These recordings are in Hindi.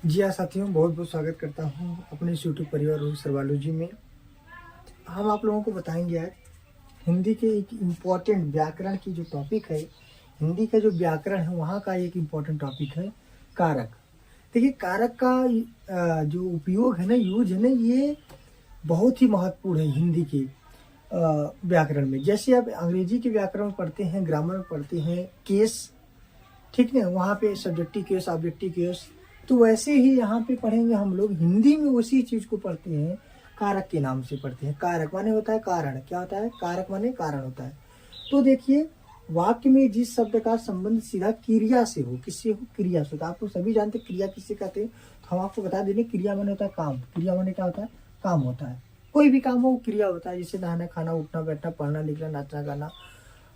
जी हाँ साथियों, बहुत बहुत स्वागत करता हूँ अपने इस यूट्यूब परिवार रोहित सरवालू जी में। हम आप लोगों को बताएंगे आज हिंदी के एक इम्पॉर्टेंट व्याकरण की जो टॉपिक है। हिंदी का जो व्याकरण है वहाँ का एक इम्पॉर्टेंट टॉपिक है कारक। देखिए, कारक का जो उपयोग है ना, यूज है ना, ये बहुत ही महत्वपूर्ण है हिंदी के व्याकरण में। जैसे आप अंग्रेजी के व्याकरण में पढ़ते हैं, ग्रामर में पढ़ते हैं केस, ठीक है, वहाँ पे सब्जेक्टिव केस, ऑब्जेक्टिव केस, तो वैसे ही यहाँ पे पढ़ेंगे हम लोग हिंदी में उसी चीज को पढ़ते हैं, कारक के नाम से पढ़ते हैं। कारक माने होता है कारण। क्या होता है? कारक माने कारण होता है। तो देखिए, वाक्य में जिस शब्द का संबंध सीधा क्रिया से हो, किससे हो? क्रिया से। तो आप लोग सभी जानते हैं क्रिया किससे कहते हैं, तो हम आपको बता देंगे क्रिया माने होता है काम। क्रिया माने क्या होता है? काम होता है। कोई भी काम हो क्रिया होता है, जैसे नहाना, खाना, उठना, बैठना, पढ़ना, लिखना, नाचना, गाना,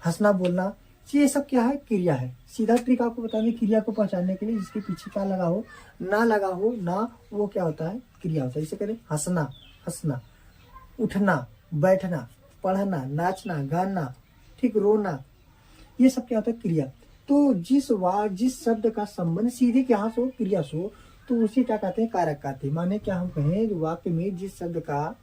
हंसना, बोलना, ये सब क्या है? क्रिया है। सीधा ट्रिक आपको बता दें क्रिया को पहचानने के लिए, जिसके पीछे क्या लगा हो, ना लगा हो ना, वो क्या होता है? क्रिया होता है। जैसे करें हंसना, हंसना, उठना, बैठना, पढ़ना, नाचना, गाना, ठीक, रोना, ये सब क्या होता है? क्रिया। तो जिस शब्द का संबंध सीधे क्या से हो? क्रिया से हो, तो उसे क्या कहते हैं? कारक कहते हैं। माने क्या हम कहें, वाक्य में जिस शब्द का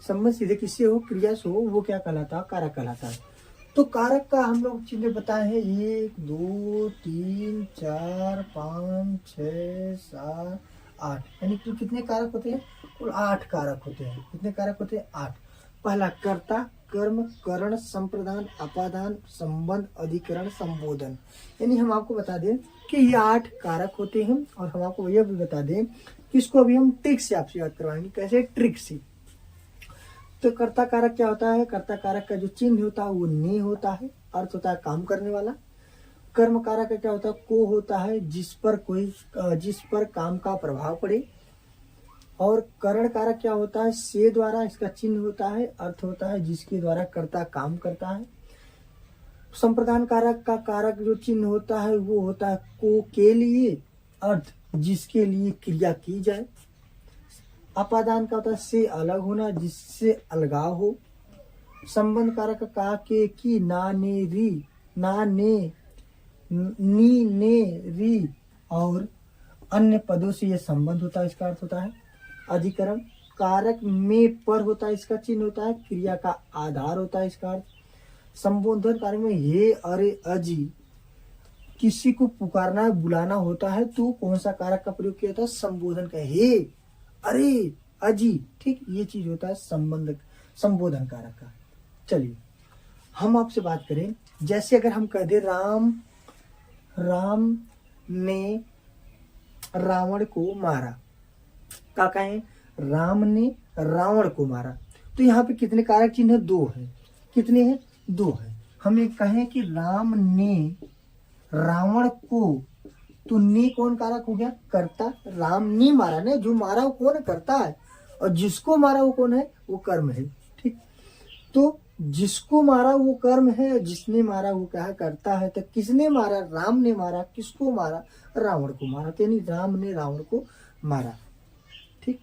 संबंध सीधे किससे हो? क्रिया से हो, वो क्या कहलाता है? कारक कहलाता है। तो कारक का हम लोग चिन्ह बताए हैं, 1 2 3 4 5 6 7 8, यानी कि कितने कारक होते हैं? कुल 8 कारक होते हैं। कितने कारक होते हैं? 8। पहला कर्ता, कर्म, करण, संप्रदान, अपादान, संबंध, अधिकरण, संबोधन। यानी हम आपको बता दें कि ये 8 कारक होते हैं। और हम आपको यह भी बता दें कि इसको अभी हम ट्रिक से आपसे याद करवाएंगे। कैसे? ट्रिक से। तो कर्ता कारक क्या होता है? कर्ता कारक का जो चिन्ह होता है वो ने होता है, अर्थ होता है काम करने वाला। कर्म कारक का क्या होता है? को होता है, जिस पर काम का प्रभाव पड़े। और करण कारक क्या होता है? से द्वारा इसका चिन्ह होता है, अर्थ होता है जिसके द्वारा कर्ता काम करता है। संप्रदान कारक का कारक जो चिन्ह होता है वो होता है को के लिए, अर्थ जिसके लिए क्रिया की जाए। अपादान का होता है से अलग होना, जिससे अलगाव हो। संबंध कारक का के की, ना ने री, ना ने नी ने री और अन्य पदों से यह संबंध होता है, इसका अर्थ होता है। अधिकरण कारक में पर होता है, इसका चिन्ह होता है, क्रिया का आधार होता है, इसका अर्थ। संबोधन कारक में हे, अरे, अजी, किसी को पुकारना है, बुलाना होता है, तो कौन सा कारक का प्रयोग किया जाता है? संबोधन का। हे, अरे, अजी, ठीक, ये चीज होता है संबोधन कारक का। चलिए हम आपसे बात करें, जैसे अगर हम कह दे राम ने रावण को मारा, क्या कहें? राम ने रावण को मारा। तो यहाँ पे कितने कारक चिन्ह? 2 है। कितने हैं? 2 है। हम एक कहें कि राम ने रावण को, तो ने कौन कारक हो गया? कर्ता। राम ने मारा ने, जो मारा वो कौन है? कर्ता है। और जिसको मारा वो कौन है? वो कर्म है। ठीक, तो जिसको मारा वो कर्म है, जिसने मारा वो क्या है? कर्ता है। तो किसने मारा? राम ने मारा। किसको मारा? रावण को मारा। तो यानी राम ने रावण को मारा। ठीक,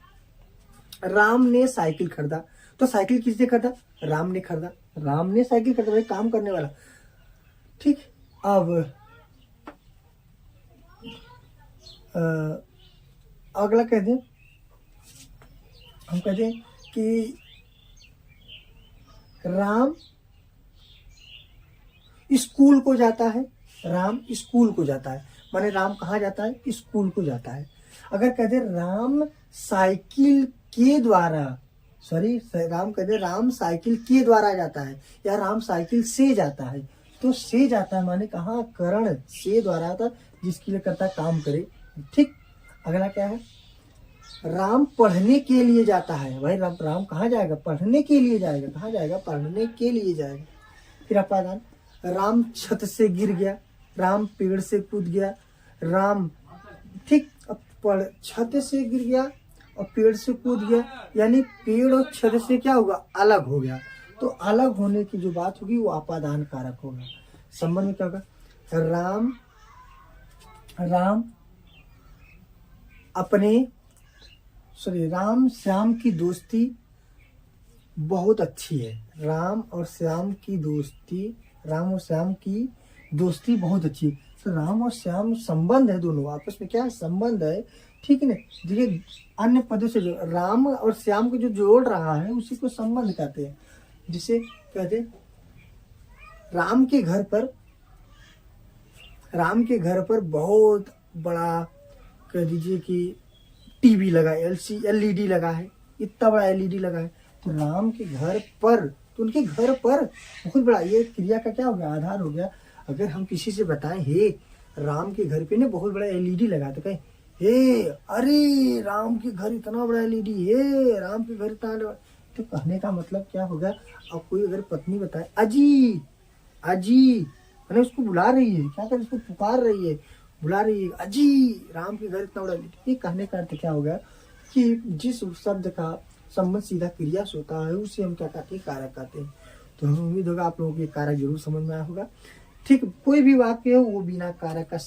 राम ने साइकिल खरीदा, तो साइकिल किसने खरीदा? राम ने खरीदा। राम ने साइकिल खरीदा, भाई काम करने वाला। ठीक, अब अगला कह दें, हम कह दें कि राम स्कूल को जाता है। राम स्कूल को जाता है, माने राम कहाँ जाता है? स्कूल को जाता है। अगर कह दे राम साइकिल के द्वारा, राम कह दे राम साइकिल के द्वारा जाता है, या राम साइकिल से जाता है, तो से जाता है माने कहाँ? करण से द्वारा आता, जिसके लिए करता काम करे। ठीक, अगला क्या है? राम पढ़ने के लिए जाता है। भाई राम कहाँ जाएगा? पढ़ने के लिए जाएगा। कहाँ जाएगा? पढ़ने के लिए जाएगा। फिर अपादान, राम छत से गिर गया, राम पेड़ से कूद गया, राम, ठीक, अब छत से गिर गया और पेड़ से कूद गया, यानी पेड़ और छत से क्या होगा? अलग हो गया। तो अलग होने की जो बात होगी वो अपादान कारक होगा। संबंध में क्या होगा? राम श्याम की दोस्ती बहुत अच्छी है। राम और श्याम की दोस्ती बहुत अच्छी है। तो राम और श्याम संबंध है, दोनों आपस में क्या है, संबंध है, ठीक है ना। देखिए अन्य पदों से जो राम और श्याम को जो जोड़ रहा है उसी को संबंध कहते हैं। जिसे कहते हैं राम के घर पर बहुत बड़ा, कह दीजिए कि टीवी लगा है, एलईडी लगा है, इतना बड़ा एलईडी लगा है। तो राम के घर पर, तो उनके घर पर बहुत बड़ा, ये क्रिया का क्या हो गया, आधार हो गया। अगर हम किसी से बताएं हे राम के घर पे ने बहुत बड़ा एलईडी लगा, तो कहें हे अरे राम के घर इतना बड़ा एलईडी, हे राम के घर इतना बड़ा, तो कहने का मतलब क्या होगा। अब कोई अगर पत्नी बताए अजी अजी, मैंने उसको बुला रही है, क्या कर, उसको पुकार रही है, बुला रही है, अजी राम के घर इतना बड़ा, ये कहने का अर्थ क्या होगा कि जिस शब्द का संबंध सीधा क्रिया से होता है उसे हम क्या कहते हैं, कारक कहते हैं। तो हमें उम्मीद होगा आप लोगों को ये कारक जरूर समझ में आया होगा। ठीक, कोई भी वाक्य हो वो बिना कारक का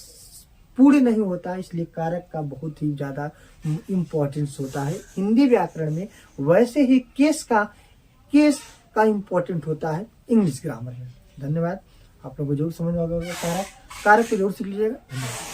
पूर्ण नहीं होता, इसलिए कारक का बहुत ही ज्यादा इम्पोर्टेंस होता है हिंदी व्याकरण में। वैसे ही केस का इम्पोर्टेंट होता है इंग्लिश ग्रामर में। धन्यवाद, आप लोगों को जरूर समझ में आएगा। कारक को जरूर सीख लीजिएगा। धन्यवाद।